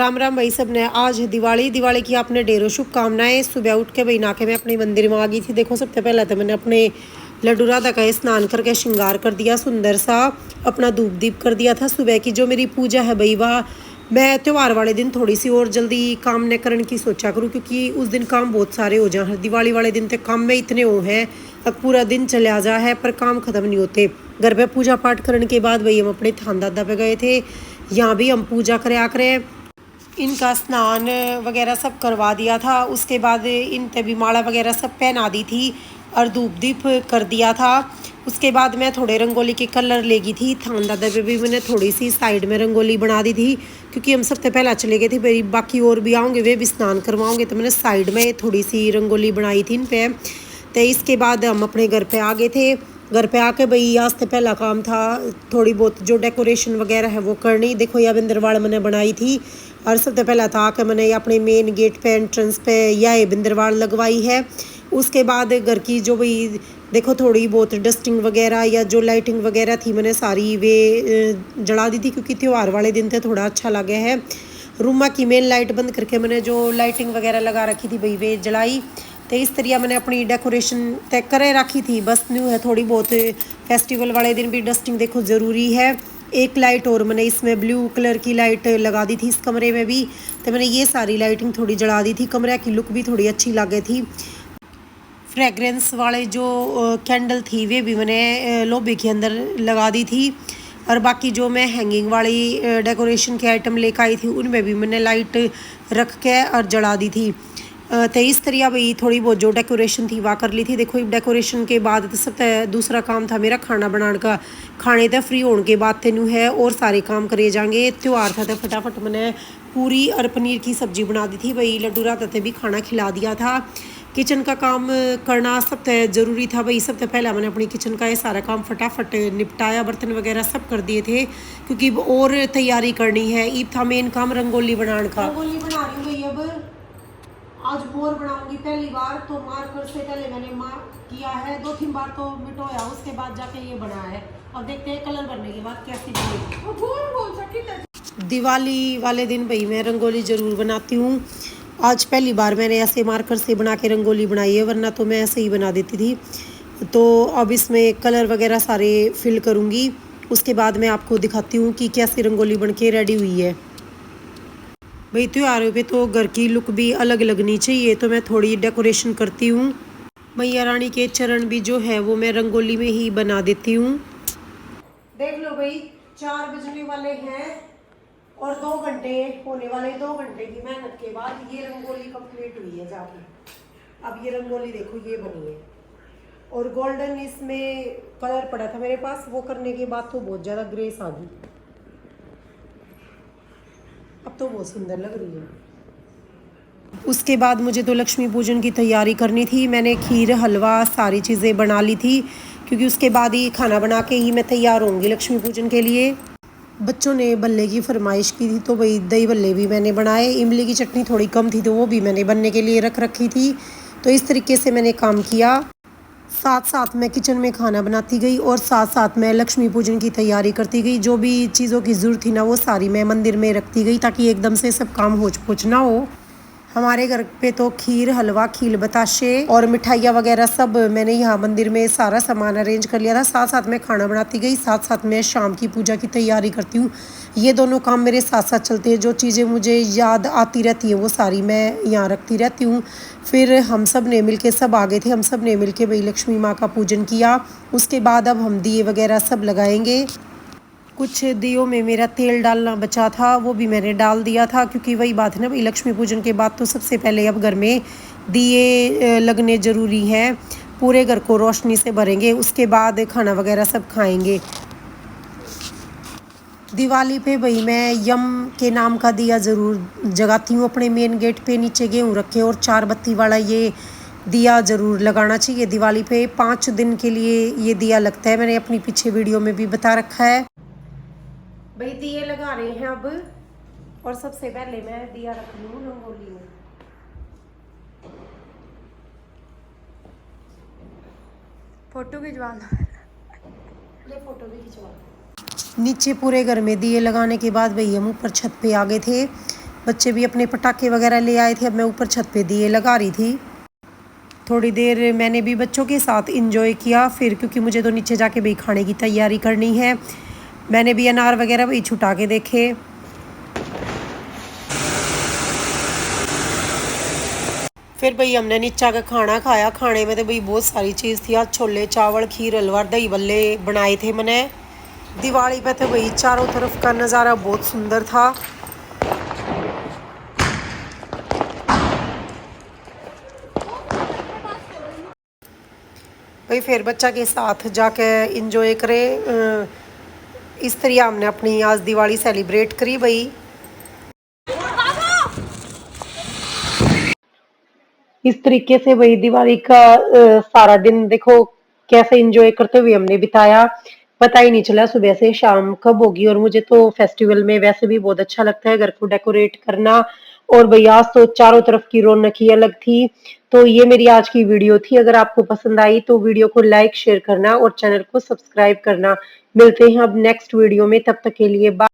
राम राम भाई सब ने। आज है दिवाली की आपने ढेरों शुभकामनाएं। सुबह उठ के भाई नाके में अपने मंदिर में आ गई थी। देखो सबसे पहले तो मैंने अपने लड्डू राधा का स्नान करके श्रृंगार कर दिया, सुंदर सा अपना धूप दीप कर दिया था। सुबह की जो मेरी पूजा है भाई वाह, मैं त्यौहार वाले दिन थोड़ी सी और जल्दी काम न करने की सोचा करूँ, क्योंकि उस दिन काम बहुत सारे हो जाए। दिवाली वाले दिन तक काम में इतने हो हैं, अब पूरा दिन चला जा है पर काम ख़त्म नहीं होते। घर पे पूजा पाठ करने के बाद भाई हम अपने थान दादा पे गए थे। यहाँ भी हम पूजा करें इनका स्नान वगैरह सब करवा दिया था। उसके बाद इन पे भी माला वगैरह सब पहना दी थी और धूप दीप कर दिया था। उसके बाद मैं थोड़े रंगोली के कलर ले गई थी। थान दादा पे भी मैंने थोड़ी सी साइड में रंगोली बना दी थी, क्योंकि हम सबसे पहले चले गए थे भाई, बाकी और भी आऊँगे वे भी स्नान करवाओगे, तो मैंने साइड में थोड़ी सी रंगोली बनाई थी इन पे। तो इसके बाद हम अपने घर पे आ गए थे। घर पे आके भाई आज से पहला काम था थोड़ी बहुत जो डेकोरेशन वगैरह है वो करनी। देखो यह बिंदरवाड़ मैंने बनाई थी, और सबसे पहला था कि मैंने अपने मेन गेट पे एंट्रेंस पे यह बिंदरवाड़ लगवाई है। उसके बाद घर की जो भाई देखो थोड़ी बहुत डस्टिंग वगैरह या जो लाइटिंग वगैरह थी मैंने सारी वे जला दी थी, क्योंकि त्यौहार वाले दिन थे थोड़ा अच्छा लगे है। रूमा की मेन लाइट बंद करके मैंने जो लाइटिंग वगैरह लगा रखी थी भाई वे जलाई। तो इस तरह मैंने अपनी डेकोरेशन तय करे रखी थी। बस न्यू है थोड़ी बहुत फेस्टिवल वाले दिन भी डस्टिंग देखो ज़रूरी है। एक लाइट और मैंने इसमें ब्लू कलर की लाइट लगा दी थी इस कमरे में भी, तो मैंने ये सारी लाइटिंग थोड़ी जला दी थी। कमरे की लुक भी थोड़ी अच्छी लगे थी। फ्रेगरेंस वाले जो कैंडल थी वे भी मैंने लॉबी के अंदर लगा दी थी, और बाकी जो मैं हैंगिंग वाली डेकोरेशन के आइटम लेकर आई थी उनमें भी मैंने लाइट रख के और जला दी थी। तो इस तरह भाई थोड़ी बहुत जो डेकोरेशन थी वह कर ली थी। देखो डेकोरेशन के बाद तो सब दूसरा काम था मेरा खाना बनाने का। खाने तो फ्री होने के बाद तेनू है और सारे काम करे जाएंगे। त्यौहार था तो फटाफट मैंने पूरी और पनीर की सब्जी बना दी थी भाई। लड्डू रात भी खाना खिला दिया था। किचन का काम करना सब ज़रूरी था भाई। सबसे पहले मैंने अपनी किचन का ये सारा काम फटाफट निपटाया, बर्तन वगैरह सब कर दिए थे, क्योंकि और तैयारी करनी है। ईद था मेन काम रंगोली बनाने का। रंगोली बना रही हूँ भाई, अब आज मोर बनाऊंगी पहली बार। तो मार्कर से पहले मैंने किया है 2-3 बार तो मिटोया, उसके बाद जाके ये बना है। अब देखते हैं कलर बनने के बाद कैसी बनेगी। दिवाली वाले दिन भाई मैं रंगोली ज़रूर बनाती हूँ। आज पहली बार मैंने ऐसे मार्कर से बना के रंगोली बनाई है, वरना तो मैं ऐसे ही बना देती थी। तो अब इसमें कलर वगैरह सारे फिल करूँगी, उसके बाद मैं आपको दिखाती हूँ कि कैसी रंगोली बन के रेडी हुई है। भाई त्योहारों पे तो घर की लुक भी अलग लगनी चाहिए, तो मैं थोड़ी डेकोरेशन करती हूँ। मैया रानी के चरण भी जो है वो मैं रंगोली में ही बना देती हूँ। देख लो भाई 4 बजने वाले हैं और 2 घंटे होने वाले। 2 घंटे की मेहनत के बाद ये रंगोली कंप्लीट हुई है जाके। अब ये रंगोली देखो ये बनी है, और गोल्डन इसमें कलर पड़ा था मेरे पास, वो करने के बाद तो बहुत ज़्यादा ग्रेस आ गई। अब तो बहुत सुंदर लग रही है। उसके बाद मुझे तो लक्ष्मी पूजन की तैयारी करनी थी। मैंने खीर हलवा सारी चीज़ें बना ली थी, क्योंकि उसके बाद ही खाना बना के ही मैं तैयार होंगी लक्ष्मी पूजन के लिए। बच्चों ने बल्ले की फरमाइश की थी, तो भाई दही बल्ले भी मैंने बनाए। इमली की चटनी थोड़ी कम थी तो वो भी मैंने बनने के लिए रख रखी थी। तो इस तरीके से मैंने काम किया। साथ साथ मैं किचन में खाना बनाती गई और साथ साथ मैं लक्ष्मी पूजन की तैयारी करती गई। जो भी चीज़ों की ज़रूरत थी ना वो सारी मैं मंदिर में रखती गई, ताकि एकदम से सब काम होच पोच ना हो। हमारे घर पे तो खीर हलवा खील बताशे और मिठाइयाँ वगैरह सब मैंने यहाँ मंदिर में सारा सामान अरेंज कर लिया था। साथ साथ मैं खाना बनाती गई, साथ साथ मैं शाम की पूजा की तैयारी करती हूँ। ये दोनों काम मेरे साथ साथ चलते हैं। जो चीज़ें मुझे याद आती रहती हैं वो सारी मैं यहाँ रखती रहती हूँ। फिर हम सब ने मिल के सब आ गए थे, हम सब ने मिल के भाई लक्ष्मी माँ का पूजन किया। उसके बाद अब हम दिए वगैरह सब लगाएंगे। कुछ दियों में मेरा तेल डालना बचा था, वो भी मैंने डाल दिया था, क्योंकि वही बात है ना भाई, लक्ष्मी पूजन के बाद तो सबसे पहले अब घर में दिए लगने ज़रूरी हैं। पूरे घर को रोशनी से भरेंगे, उसके बाद खाना वगैरह सब खाएंगे। दिवाली पे भाई मैं यम के नाम का दिया ज़रूर जगाती हूँ अपने मेन गेट पे। नीचे गेहूँ रखे और 4 बत्ती वाला ये दिया ज़रूर लगाना चाहिए दिवाली पे। 5 दिन के लिए ये दिया लगता है, मैंने अपनी पीछे वीडियो में भी बता रखा है। भाई दिए लगा रहे हैं अब, और सबसे पहले मैं दिया रख लूँ रंगोली में। फोटो खिंचवा ले फोटो भी खिंचवा। नीचे पूरे घर में दिए लगाने के बाद भाई हम ऊपर छत पे आ गए थे। बच्चे भी अपने पटाखे वगैरह ले आए थे। अब मैं ऊपर छत पे दिए लगा रही थी। थोड़ी देर मैंने भी बच्चों के साथ इंजॉय किया, फिर क्योंकि मुझे तो नीचे जाके भाई खाने की तैयारी करनी है। मैंने भी अनार वगैरह भाई छुटा के देखे। फिर भाई हमने नीचा का खाना खाया। खाने में तो भाई बहुत सारी चीज़ थी। आज छोले चावल, खीर, हलवा, दही बल्ले बनाए थे मैंने। दिवाली पे तो भाई चारों तरफ का नज़ारा बहुत सुंदर था। भाई फिर बच्चा के साथ जाके इंजॉय करे। इस तरह हमने अपनी आज दिवाली सेलिब्रेट करी भाई। इस तरीके से भाई दिवाली का सारा दिन देखो कैसे एंजॉय करते हुए हमने बिताया। पता ही नहीं चला सुबह से शाम कब होगी। और मुझे तो फेस्टिवल में वैसे भी बहुत अच्छा लगता है घर को डेकोरेट करना। और भाई आज तो चारों तरफ की रौनक ही अलग थी। तो ये मेरी आज की वीडियो थी। अगर आपको पसंद आई तो वीडियो को लाइक शेयर करना और चैनल को सब्सक्राइब करना। मिलते हैं अब नेक्स्ट वीडियो में, तब तक के लिए बाय।